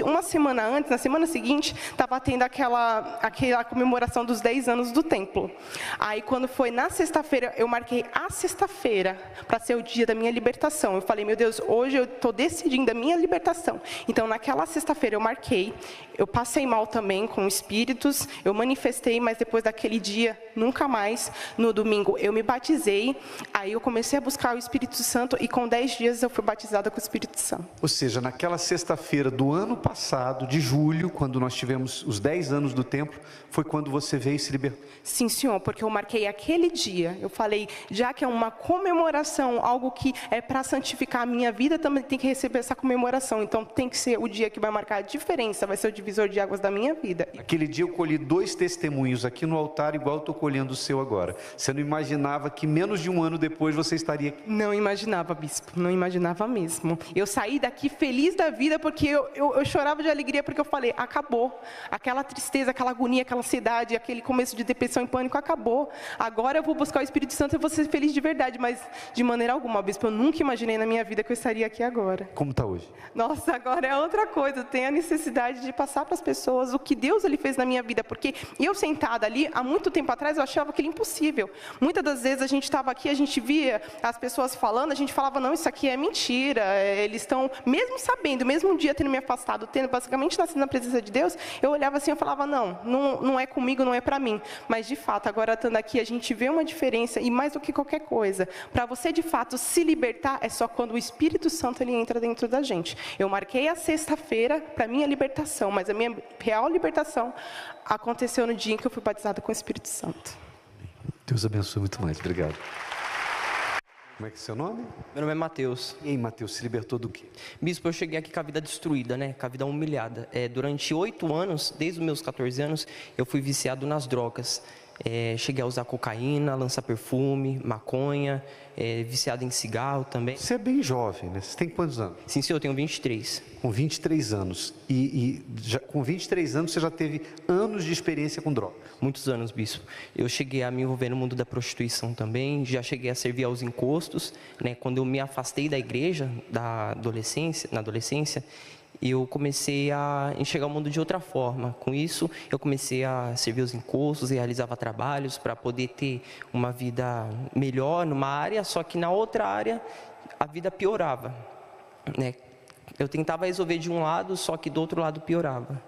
uma semana antes, na semana seguinte, estava tendo aquela comemoração dos 10 anos do templo. Aí quando foi na sexta-feira, eu marquei a sexta-feira para ser o dia da minha libertação. Eu falei, meu Deus, hoje eu estou decidindo a minha libertação. Então naquela sexta-feira eu marquei, eu passei mal também com espíritos, eu manifestei, mas depois daquele dia, nunca mais. No domingo eu me batizei, aí eu comecei a buscar o Espírito Santo, e com 10 dias eu fui batizada com o Espírito Santo. Ou seja, naquela sexta-feira do ano passado, de julho, quando nós tivemos os 10 anos do templo, foi quando você veio e se libertou? Sim, senhor, porque eu marquei aquele dia. Eu falei, já que é uma comemoração, algo que é para santificar a minha vida, também tem que receber essa comemoração. Então tem que ser o dia que vai marcar a diferença, vai ser o divisor de águas da minha vida. Aquele dia eu colhi 2 testemunhos aqui no altar, igual eu estou colhendo o seu agora. Você não imaginava que menos de um ano depois você estaria aqui? Não imaginava, bispo, não imaginava mesmo. Eu saí daqui feliz da vida, porque eu chorava de alegria, porque eu falei, acabou. Aquela tristeza, aquela agonia, aquela ansiedade, aquele começo de depressão e pânico, acabou. Agora eu vou buscar o Espírito Santo e vou ser feliz de verdade, mas de maneira alguma, bispo, eu nunca imaginei na minha vida que eu estaria aqui agora. Como está hoje? Nossa, agora é outra coisa. Eu tenho a necessidade de passar para as pessoas o que Deus ele fez na minha vida, porque eu sentada ali, há muito tempo atrás, eu achava aquilo impossível. Muitas das vezes a gente estava aqui, a gente via as pessoas falando, a gente falava, não, isso aqui é mentira. Eles estão, mesmo sabendo, mesmo um dia tendo me afastado, tendo basicamente nascido na presença de Deus, eu olhava assim, eu falava, não é comigo, não é para mim. Mas de fato, agora estando aqui, a gente vê uma diferença, e mais do que qualquer coisa, para você de fato se libertar, é só quando o Espírito Santo ele entra dentro da gente. Eu marquei a sexta-feira para minha libertação, mas a minha real libertação aconteceu no dia em que eu fui batizada com o Espírito Santo. Deus abençoe muito mais, obrigado. Como é que é o seu nome? Meu nome é Matheus. E aí, Matheus, se libertou do quê? Bispo, eu cheguei aqui com a vida destruída, né? Com a vida humilhada. Durante 8 anos, desde os meus 14 anos, eu fui viciado nas drogas. Cheguei a usar cocaína, lançar perfume, maconha, viciado em cigarro também. Você é bem jovem, né? Você tem quantos anos? Sim, senhor, eu tenho 23. Com 23 anos. Com 23 anos você já teve anos de experiência com droga? Muitos anos, bispo. Eu cheguei a me envolver no mundo da prostituição também, já cheguei a servir aos encostos, né? Quando eu me afastei da igreja na adolescência, eu comecei a enxergar o mundo de outra forma. Com isso, eu comecei a servir os encostos, realizava trabalhos para poder ter uma vida melhor numa área, só que na outra área a vida piorava, né? Eu tentava resolver de um lado, só que do outro lado piorava.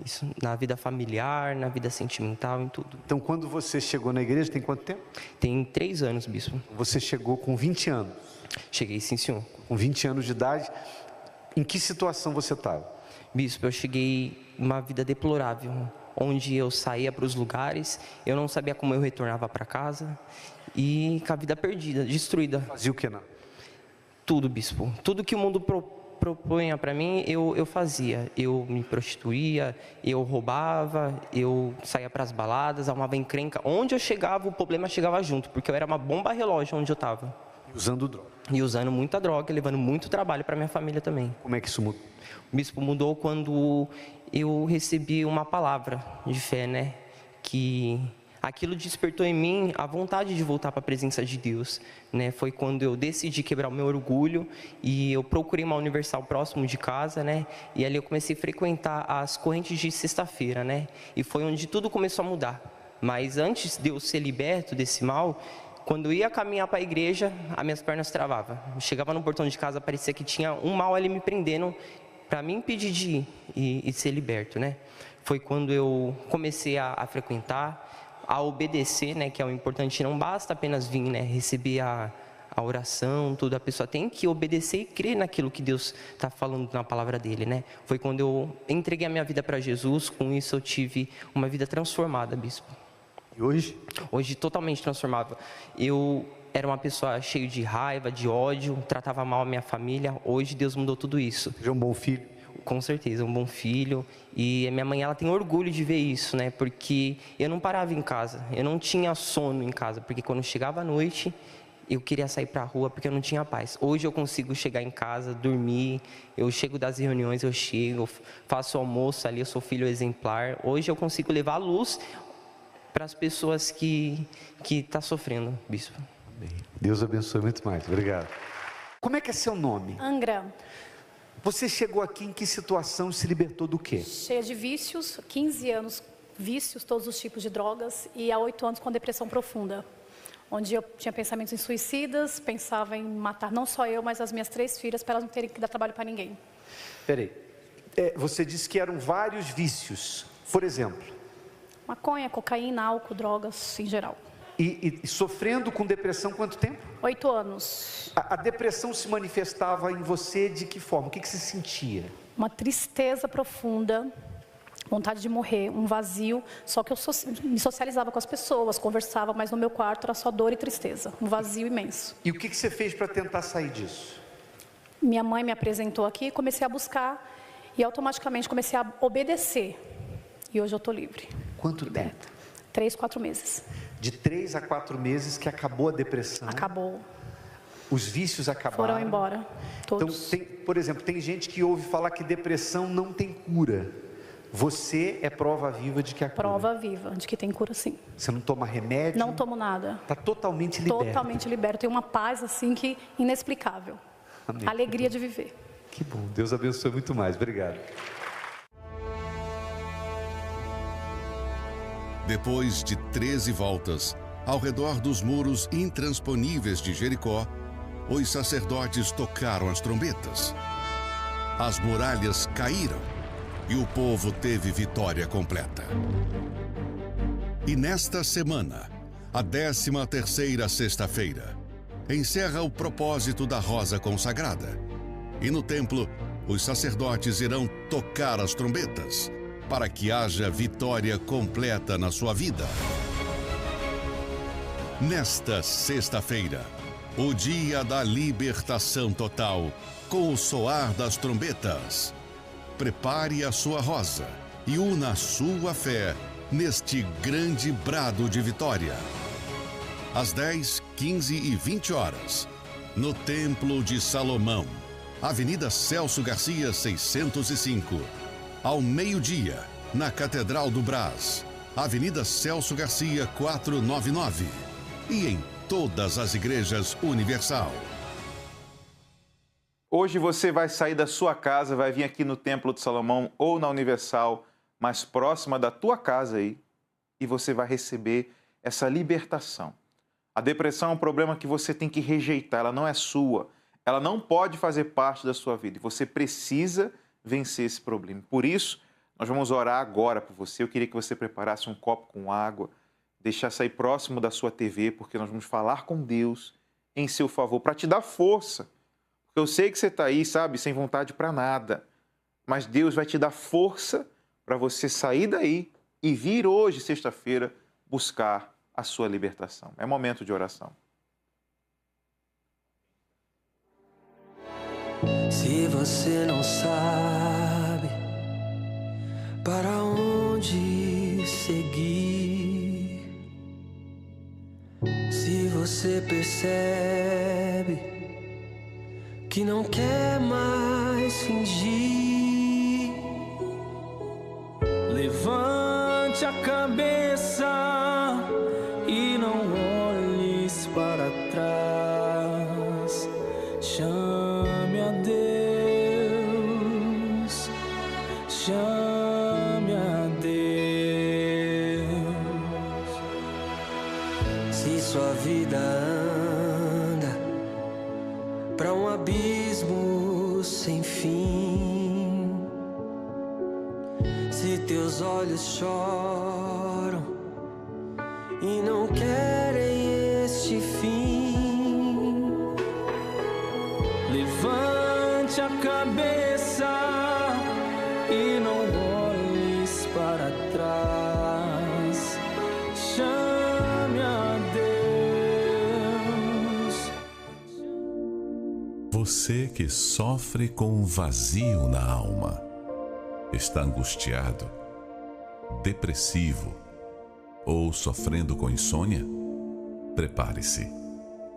Isso, na vida familiar, na vida sentimental, em tudo. Então, quando você chegou na igreja, tem quanto tempo? Tem 3 anos, bispo. Você chegou com 20 anos? Cheguei, sim, senhor. Com 20 anos de idade, em que situação você estava? Bispo, eu cheguei uma vida deplorável, onde eu saía para os lugares, eu não sabia como eu retornava para casa, e com a vida perdida, destruída. Fazia o que não? Tudo, bispo. Tudo que o mundo propunha para mim, eu fazia. Eu me prostituía, eu roubava, eu saía para as baladas, arrumava encrenca. Onde eu chegava, o problema chegava junto, porque eu era uma bomba relógio onde eu estava. E usando droga. E usando muita droga, levando muito trabalho para minha família também. Como é que isso mudou? O bispo mudou quando eu recebi uma palavra de fé, né? Que aquilo despertou em mim a vontade de voltar para a presença de Deus, né? Foi quando eu decidi quebrar o meu orgulho e eu procurei uma Universal próximo de casa, né? E ali eu comecei a frequentar as correntes de sexta-feira, né? E foi onde tudo começou a mudar. Mas antes de eu ser liberto desse mal, quando eu ia caminhar para a igreja, as minhas pernas travavam. Eu chegava no portão de casa, parecia que tinha um mal ali me prendendo para me impedir de ir e ser liberto, né? Foi quando eu comecei a frequentar, a obedecer, né? Que é o importante, não basta apenas vir, né? Receber a oração, tudo. A pessoa tem que obedecer e crer naquilo que Deus está falando na palavra dele, né? Foi quando eu entreguei a minha vida para Jesus, com isso eu tive uma vida transformada, bispo. E hoje? Hoje totalmente transformada. Eu era uma pessoa cheia de raiva, de ódio, tratava mal a minha família. Hoje Deus mudou tudo isso. Você é um bom filho? Com certeza, um bom filho. E a minha mãe, ela tem orgulho de ver isso, né? Porque eu não parava em casa, eu não tinha sono em casa, porque quando chegava a noite, eu queria sair para a rua porque eu não tinha paz. Hoje eu consigo chegar em casa, dormir, eu chego das reuniões, eu chego, faço almoço ali, eu sou filho exemplar. Hoje eu consigo levar a luz para as pessoas que estão sofrendo, bispo. Amém. Deus abençoe muito mais. Obrigado. Como é que é seu nome? Angra. Você chegou aqui em que situação e se libertou do quê? Cheia de vícios, 15 anos vícios, todos os tipos de drogas, e há 8 anos com depressão profunda, onde eu tinha pensamentos em suicidas, pensava em matar não só eu, mas as minhas 3 filhas, para elas não terem que dar trabalho para ninguém. Peraí, você disse que eram vários vícios, por exemplo? Maconha, cocaína, álcool, drogas em geral. E sofrendo com depressão quanto tempo? 8 anos. A depressão se manifestava em você de que forma? O que você sentia? Uma tristeza profunda, vontade de morrer, um vazio. Só que eu me socializava com as pessoas, conversava, mas no meu quarto era só dor e tristeza. Um vazio imenso. E o que você fez para tentar sair disso? Minha mãe me apresentou aqui, comecei a buscar e automaticamente comecei a obedecer. E hoje eu estou livre. Quanto tempo? 3, 4 meses. De 3 a 4 meses que acabou a depressão? Acabou. Os vícios acabaram? Foram embora, todos. Então, por exemplo, tem gente que ouve falar que depressão não tem cura. Você é prova viva de que há cura. Prova viva de que tem cura, sim. Você não toma remédio? Não tomo nada. Está totalmente liberto? Totalmente liberto. Tenho uma paz assim que inexplicável. Amém. Alegria de viver. Que bom. Deus abençoe muito mais. Obrigado. Depois de 13 voltas, ao redor dos muros intransponíveis de Jericó, os sacerdotes tocaram as trombetas. As muralhas caíram e o povo teve vitória completa. E nesta semana, a 13ª sexta-feira, encerra o propósito da rosa consagrada. E no templo, os sacerdotes irão tocar as trombetas, para que haja vitória completa na sua vida. Nesta sexta-feira, o dia da libertação total, com o soar das trombetas. Prepare a sua rosa e una a sua fé neste grande brado de vitória. Às 10, 15 e 20 horas, no Templo de Salomão, Avenida Celso Garcia, 605. Ao meio-dia, na Catedral do Brás, Avenida Celso Garcia, 499. E em todas as igrejas Universal. Hoje você vai sair da sua casa, vai vir aqui no Templo de Salomão ou na Universal, mais próxima da tua casa aí, e você vai receber essa libertação. A depressão é um problema que você tem que rejeitar, ela não é sua, ela não pode fazer parte da sua vida, e você precisa vencer esse problema. Por isso, Nós vamos orar agora por você. Eu queria que você preparasse um copo com água, deixasse aí próximo da sua TV, porque nós vamos falar com Deus em seu favor, para te dar força. Porque eu sei que você está aí, sabe, sem vontade para nada. Mas Deus vai te dar força para você sair daí e vir hoje, sexta-feira, buscar a sua libertação. É momento de oração. Se você não sabe para onde seguir, se você percebe que não quer mais fingir, levante a cabeça e não olhes para trás. Chame a Deus, chame a Deus. Se sua vida anda para um abismo sem fim, se teus olhos choram e não querem este fim, levante a cabeça e não olhes para trás. Chame a Deus. Você que sofre com um vazio na alma, está angustiado, depressivo ou sofrendo com insônia? Prepare-se.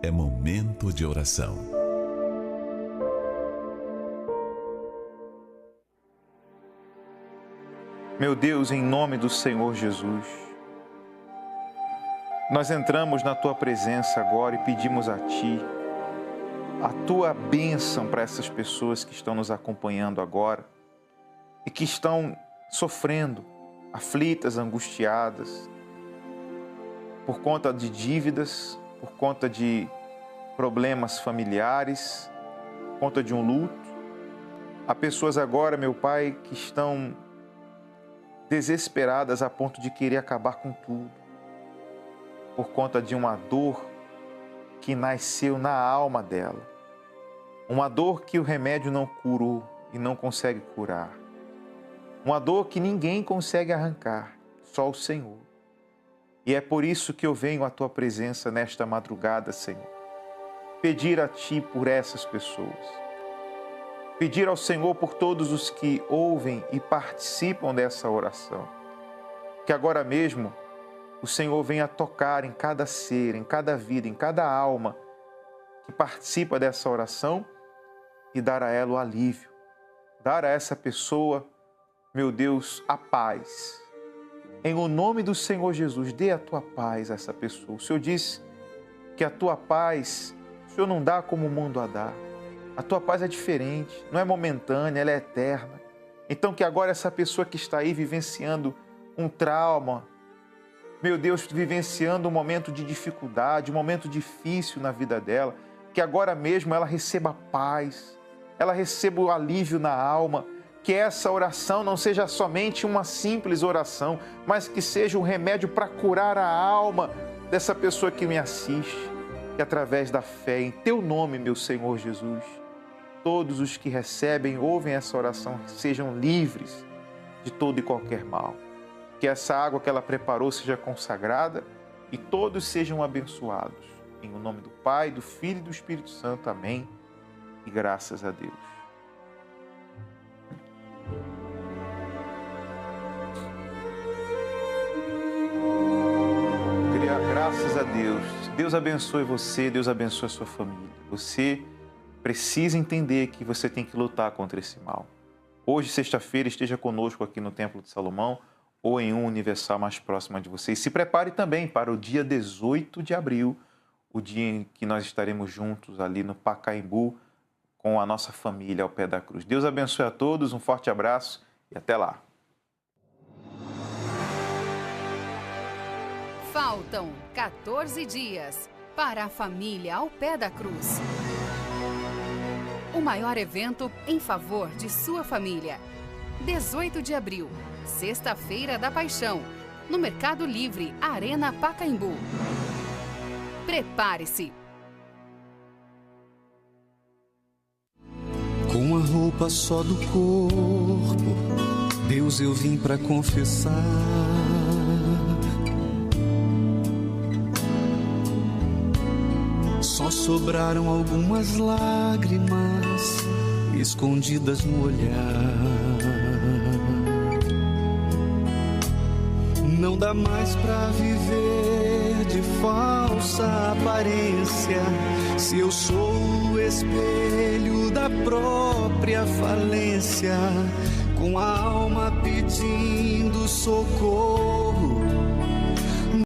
É momento de oração. Meu Deus, em nome do Senhor Jesus, nós entramos na Tua presença agora e pedimos a Ti a Tua bênção para essas pessoas que estão nos acompanhando agora e que estão sofrendo, aflitas, angustiadas, por conta de dívidas, por conta de problemas familiares, por conta de um luto. Há pessoas agora, meu Pai, que estão desesperadas a ponto de querer acabar com tudo, por conta de uma dor que nasceu na alma dela, uma dor que o remédio não curou e não consegue curar, uma dor que ninguém consegue arrancar, só o Senhor. E é por isso que eu venho à Tua presença nesta madrugada, Senhor, pedir a Ti por essas pessoas, pedir ao Senhor por todos os que ouvem e participam dessa oração, que agora mesmo o Senhor venha tocar em cada ser, em cada vida, em cada alma que participa dessa oração e dar a ela o alívio, dar a essa pessoa, meu Deus, a paz. Em o nome do Senhor Jesus, dê a Tua paz a essa pessoa. O Senhor disse que a Tua paz, o Senhor não dá como o mundo a dá. A Tua paz é diferente, não é momentânea, ela é eterna. Então que agora essa pessoa que está aí vivenciando um trauma, meu Deus, vivenciando um momento de dificuldade, um momento difícil na vida dela, que agora mesmo ela receba paz, ela receba o alívio na alma, que essa oração não seja somente uma simples oração, mas que seja um remédio para curar a alma dessa pessoa que me assiste, que através da fé em Teu nome, meu Senhor Jesus, todos os que recebem, ouvem essa oração, sejam livres de todo e qualquer mal. Que essa água que ela preparou seja consagrada e todos sejam abençoados. Em nome do Pai, do Filho e do Espírito Santo. Amém. E graças a Deus. Graças a Deus. Deus abençoe você, Deus abençoe a sua família. Você precisa entender que você tem que lutar contra esse mal. Hoje, sexta-feira, esteja conosco aqui no Templo de Salomão ou em um universal mais próximo de você. E se prepare também para o dia 18 de abril, o dia em que nós estaremos juntos ali no Pacaembu com a nossa família ao pé da cruz. Deus abençoe a todos, um forte abraço e até lá. Faltam 14 dias para a família ao pé da cruz. O maior evento em favor de sua família. 18 de abril, Sexta-feira da Paixão, no Mercado Livre, Arena Pacaembu. Prepare-se! Com a roupa só do corpo, Deus eu vim pra confessar. Só sobraram algumas lágrimas escondidas no olhar. Não dá mais pra viver de falsa aparência, se eu sou o espelho da própria falência, com a alma pedindo socorro.